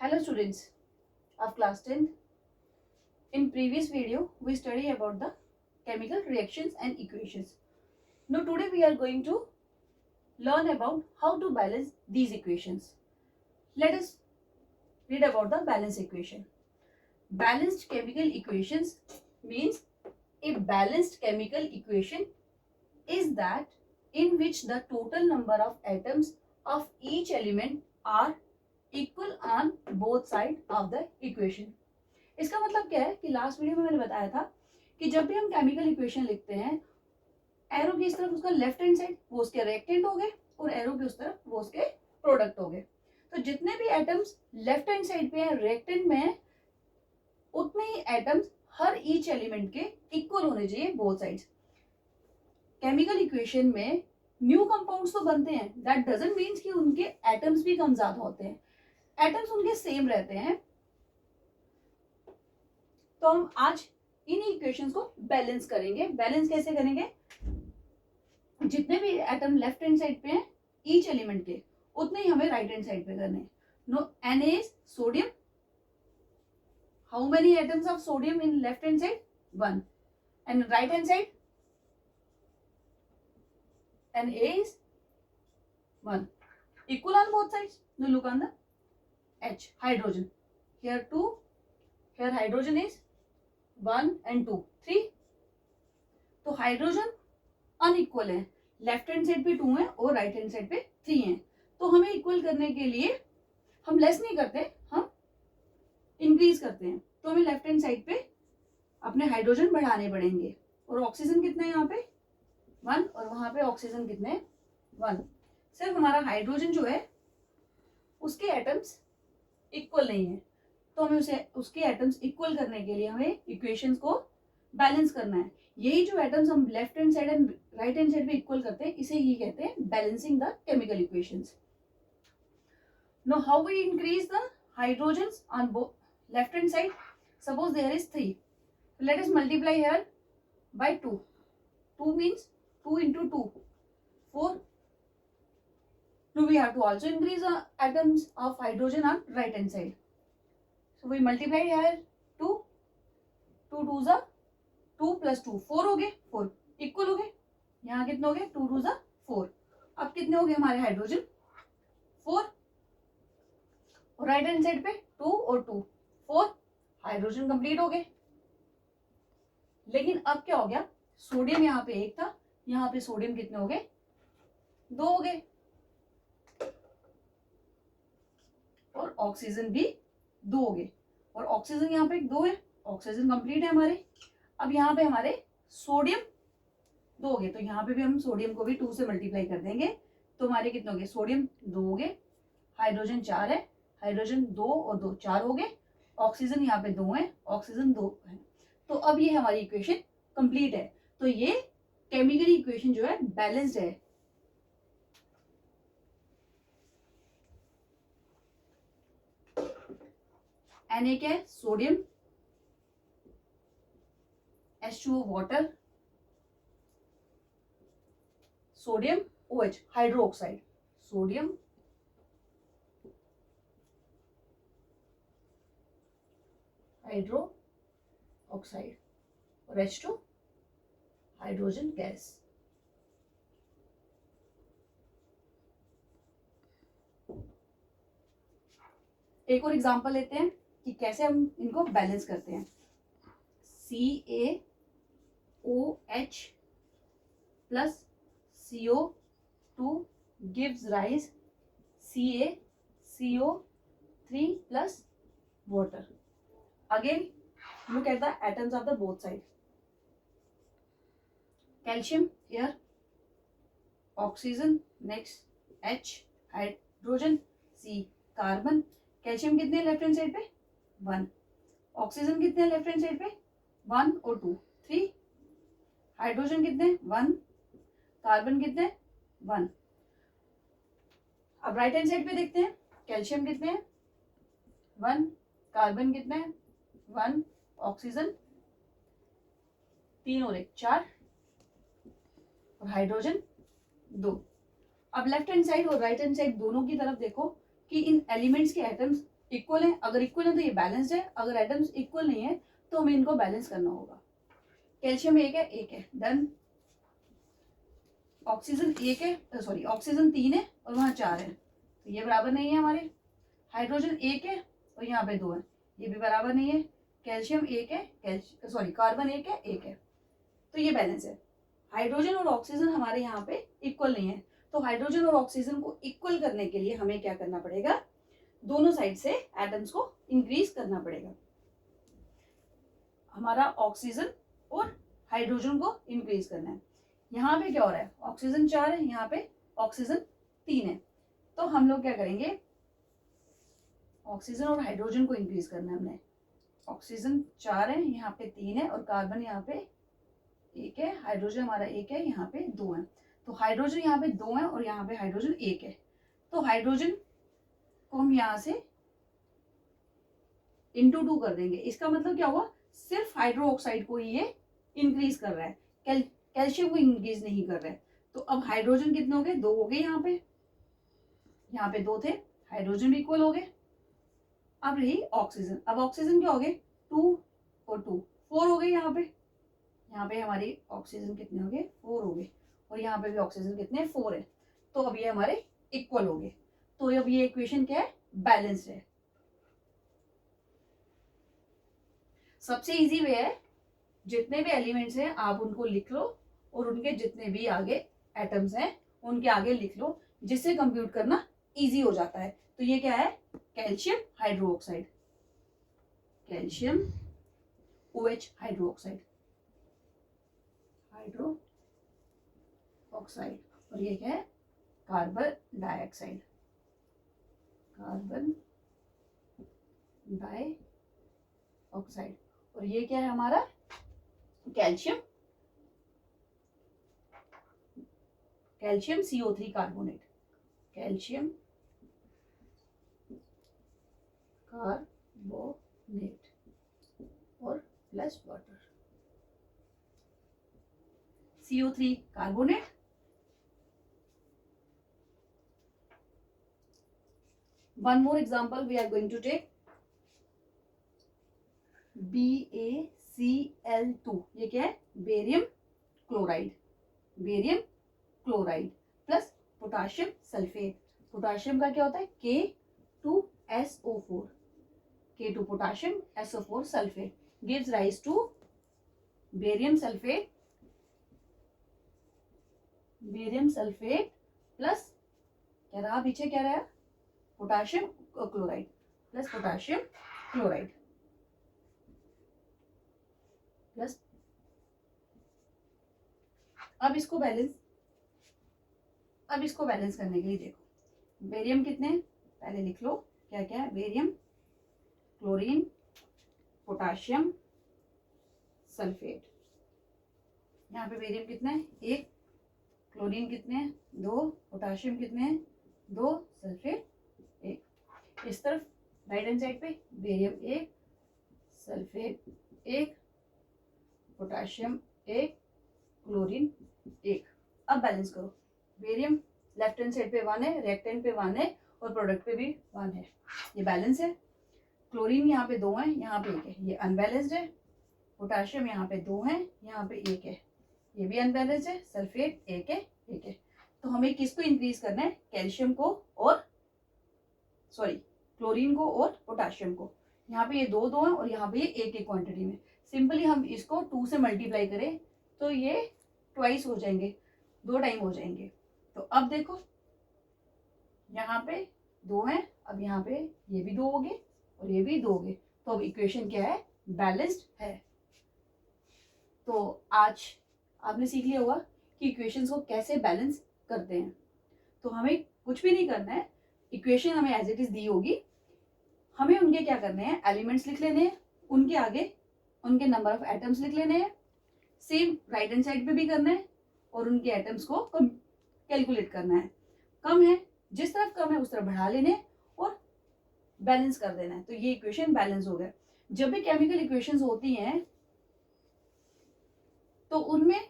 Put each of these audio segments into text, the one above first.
Hello students of class 10th. In previous video, we studied about the chemical reactions and equations. Now today we are going to learn about how to balance these equations. Let us read about the balance equation. Balanced chemical equations means a balanced chemical equation is that in which the total number of atoms of each element are equal on both sides of the equation. इसका मतलब क्या है कि last video में मैंने बताया था कि जब भी हम केमिकल इक्वेशन लिखते हैं, एरो की इस तरफ उसका लेफ्ट हैंड साइड वो उसके रिएक्टेंट हो गए और एरो की उस तरफ वो उसके प्रोडक्ट हो गए. तो जितने भी एटम्स लेफ्ट हैंड साइड पे हैं, रिएक्टेंट में हैं, उतने ही एटम्स हर ईच एलिमेंट के इक्वल होने चाहिए बोथ साइड्स. केमिकल इक्वेशन में न्यू कंपाउंड्स तो बनते हैं, दैट डजंट मीन्स कि उनके एटम्स भी कम ज्यादा होते हैं. एटम्स उनके सेम रहते हैं. तो हम आज इन इक्वेशंस को बैलेंस करेंगे. बैलेंस कैसे करेंगे? जितने भी एटम लेफ्ट हैंड साइड पे हैं ईच एलिमेंट के, उतने ही हमें राइट हैंड साइड पे करने हैं. No Na is sodium. How many atoms of sodium in left hand side? 1. And right hand side Na is 1. Equal on both sides. Now look on the H, hydrogen. Here 2, here hydrogen is 1 and 2, 3. तो hydrogen unequal है. Left hand side पे 2 है और right hand side पे 3 है. तो हमें equal करने के लिए हम लेस नहीं करते, हम इंक्रीज करते हैं. तो हमें लेफ्ट हैंड साइड पे अपने हाइड्रोजन बढ़ाने पड़ेंगे. और ऑक्सीजन कितने हैं यहाँ पे? 1. और वहां पे ऑक्सीजन कितने? 1. सिर्फ हमारा हाइड्रोजन जो है उसके एटम्स इक्वल नहीं है, तो हमें उसे उसके एटम्स इक्वल करने के लिए हमें इक्वेशंस को बैलेंस करना है. यही जो एटम्स हम left hand side and right hand side पे इक्वल करते हैं, इसे ही कहते हैं balancing the chemical equations. Know how we increase the hydrogens on both left hand side? Suppose there is 3. Let us multiply here by 2. 2 means 2 into 2, 4. Now we have to also increase the atoms of hydrogen on right hand side. So we multiply here 2. 2 2s are 2 plus 2, 4 हो गए. 4 equal हो गए. यहाँ कितने हो गए? 2 2s are 4. अब कितने हो गए हमारे हाइड्रोजन? 4. और राइट हैंड साइड पे 2 और 2, 4. हाइड्रोजन कंप्लीट हो गए. लेकिन अब क्या हो गया? सोडियम यहाँ पे 1 था, यहाँ पे सोडियम कितने हो गए? 2 हो गए. और ऑक्सीजन भी 2 हो गए. और ऑक्सीजन यहाँ पे 2 है, ऑक्सीजन कंप्लीट है हमारे. अब यहाँ पे हमारे सोडियम 2 हो गए, तो यहाँ पे भी हम सोडियम को भी 2 से मल्टीप्लाई कर देंगे. तो हमारे कितने हो गए? सोडियम 2 हो गए, हाइड्रोजन 4 है, हाइड्रोजन 2 और 2 4 हो गए. ऑक्सीजन यहाँ पे 2 है, ऑक्सीजन 2 है. तो अब ये हमारी इक्वेशन कंप्लीट है. तो ये केमिकल इक्वेशन जो है बैलेंस्ड है. Na क्या है? Sodium. H2O water. Sodium OH hydro oxide. Sodium hydro oxide और H2 हाइड्रोजन गैस. एक और एग्जांपल लेते हैं कि कैसे हम इनको बैलेंस करते हैं. CaOH plus CO2 gives rise CaCO3 plus water. Again, look at the atoms of the both sides. Calcium here, oxygen next, H hydrogen, C carbon. Calcium कितने लेफ्ट हैंड साइड पे? 1. ऑक्सीजन कितने left hand side पे? 1 और 2, 3. Hydrogen कितने? 1. Carbon कितने? 1. अब right hand side पे देखते हैं. कैल्शियम कितने हैं? 1. कार्बन कितने हैं? 1. ऑक्सीजन 3 और 1 4. और हाइड्रोजन 2. अब लेफ्ट हैंड साइड और राइट हैंड साइड दोनों की तरफ देखो कि इन एलिमेंट्स के एटम्स इक्वल है, अगर इक्वल है तो ये बैलेंस्ड है, अगर एटम्स इक्वल नहीं है तो हमें इनको बैलेंस करना होगा। कैल्शियम एक है डन। ऑक्सीजन एक है, सॉरी ऑक्सीजन 3 है और वहां 4 है, तो ये बराबर नहीं है हमारे। हाइड्रोजन एक है और यहाँ पे 2 है, ये भी बराबर नहीं है। कैल्शियम एक है, सॉरी कार्बन एक है, तो ये बैलेंस है। हाइड्रोजन और ऑक्सीजन हमारे यहाँ पे इक्वल नहीं है, तो हाइड्रोजन और ऑक्सीजन को इक्वल करने के लिए हमें क्या करना पड़ेगा, दोनों साइड से एटम्स को इंक्रीज करना पड़ेगा। हमारा ऑक्सीजन और हाइड्रोजन को इंक्रीज करना है। यहाँ पे क्या हो रहा है, ऑक्सीजन 4 है, यहाँ पे ऑक्सीजन 3 है, तो हम लोग क्या करेंगे, ऑक्सीजन और हाइड्रोजन को इंक्रीज करना है हमने। ऑक्सीजन 4 है, यहाँ पे 3 है और कार्बन यहाँ पे 1 है, हाइड्रोजन हमारा 1 है, यहाँ पे 2 है। तो हाइड्रोजन यहाँ पे 2 है और यहाँ पे हाइड्रोजन 1 है, तो हाइड्रोजन को हम यहाँ से इंटू 2 कर देंगे। इसका मतलब क्या हुआ, सिर्फ हाइड्रो ऑक्साइड को ही ये इंक्रीज कर रहा है, कैल्शियम को इंक्रीज नहीं कर रहा है। तो अब हाइड्रोजन कितने हो गए, 2 हो गए, यहाँ पे 2 थे, हाइड्रोजन भी इक्वल हो गए। अब रही ऑक्सीजन, अब ऑक्सीजन क्या हो गए, 2 और 2 4 हो गए। यहाँ पे हमारी ऑक्सीजन कितने हो गए, 4 हो गए, और यहाँ पे भी ऑक्सीजन कितने 4 है, तो अब ये हमारे इक्वल हो गए। तो अब ये इक्वेशन क्या है, बैलेंस्ड है। सबसे इजी वे है, जितने भी एलिमेंट्स हैं आप उनको लिख लो और उनके जितने भी आगे एटम्स हैं उनके आगे लिख लो, जिससे कंप्यूट करना इजी हो जाता है। तो ये क्या है, calcium hydroxide, calcium OH hydroxide, और ये क्या है, कार्बन डाइऑक्साइड, कार्बन डाइऑक्साइड, और ये क्या है हमारा, calcium CO3 carbonate, calcium carbonate और plus water, CO3 carbonate, one more example we are going to take, BaCl2, ये क्या है, barium chloride plus potassium sulphate. Potassium का क्या होता है, K2SO4, K2 potassium SO4 sulphate gives rise to barium sulphate plus क्या रहा पीछे, क्या रहा, potassium chloride plus potassium chloride plus. अब इसको बैलेंस करने के लिए देखो, बेरियम कितने, पहले लिख लो क्या क्या है, बेरियम, क्लोरीन, पोटाशियम सल्फेट। यहाँ पे बेरियम कितना है, 1, क्लोरीन कितने हैं, 2, पोटाशियम कितने हैं, 2, सल्फेट 1। इस तरफ राइट हैंड साइड पे बेरियम 1, सल्फेट 1, पोटाशियम 1, क्लोरीन 1। अब बैलेंस करो, बेरियम लेफ्ट हैंड साइड पे 1 है, राइट हैंड पे 1 है और प्रोडक्ट पे भी 1 है, ये बैलेंस है। क्लोरीन यहाँ पे 2 है, यहाँ पे 1 है, ये अनबैलेंस्ड है। पोटाशियम यहाँ पे 2 है, यहाँ पे 1 है, ये भी अनबैलेंस्ड है। सल्फेट 1 है। तो हमें किसको इंक्रीज करना है, कैल्शियम को और क्लोरीन को और पोटाशियम को। यहाँ पे ये 2 है और यहाँ पे ये 1 क्वांटिटी में। सिंपली हम इसको 2 से मल्टीप्लाई करें तो ये ट्वाइस हो जाएंगे, 2 टाइम हो जाएंगे। तो अब देखो यहाँ पे 2 है, अब यहाँ पे ये भी 2 हो गए और ये भी 2 हो गए, तो अब इक्वेशन क्या है, बैलेंस्ड है। तो आज आपने सीख लिया होगा कि इक्वेशंस को कैसे बैलेंस करते हैं। तो हमें कुछ भी नहीं करना है, इक्वेशन हमें एज इट इज दी होगी, हमें उनके क्या करने हैं, एलिमेंट्स लिख लेने हैं, उनके आगे उनके नंबर ऑफ एटम्स लिख लेने हैं, सेम राइट हैंड साइड पे भी करना है और उनके एटम्स को कैलकुलेट करना है। कम है, जिस तरफ कम है उस तरफ बढ़ा लेने और बैलेंस कर देना है। तो ये इक्वेशन बैलेंस हो गया। जब भी केमिकल इक्वेशंस होती हैं तो उनमें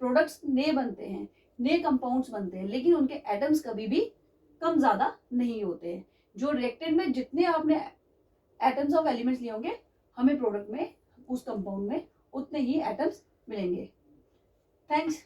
प्रोडक्ट्स नए बनते हैं, नए कंपाउंड्स बनते हैं, लेकिन उनके एटम्स कभी भी कम ज्यादा नहीं होते हैं। जो रिएक्टेंट में जितने आपने एटम्स ऑफ एलिमेंट्स लिए होंगे, हमें प्रोडक्ट में उस कंपाउंड में उतने ही एटम्स मिलेंगे. थैंक्स.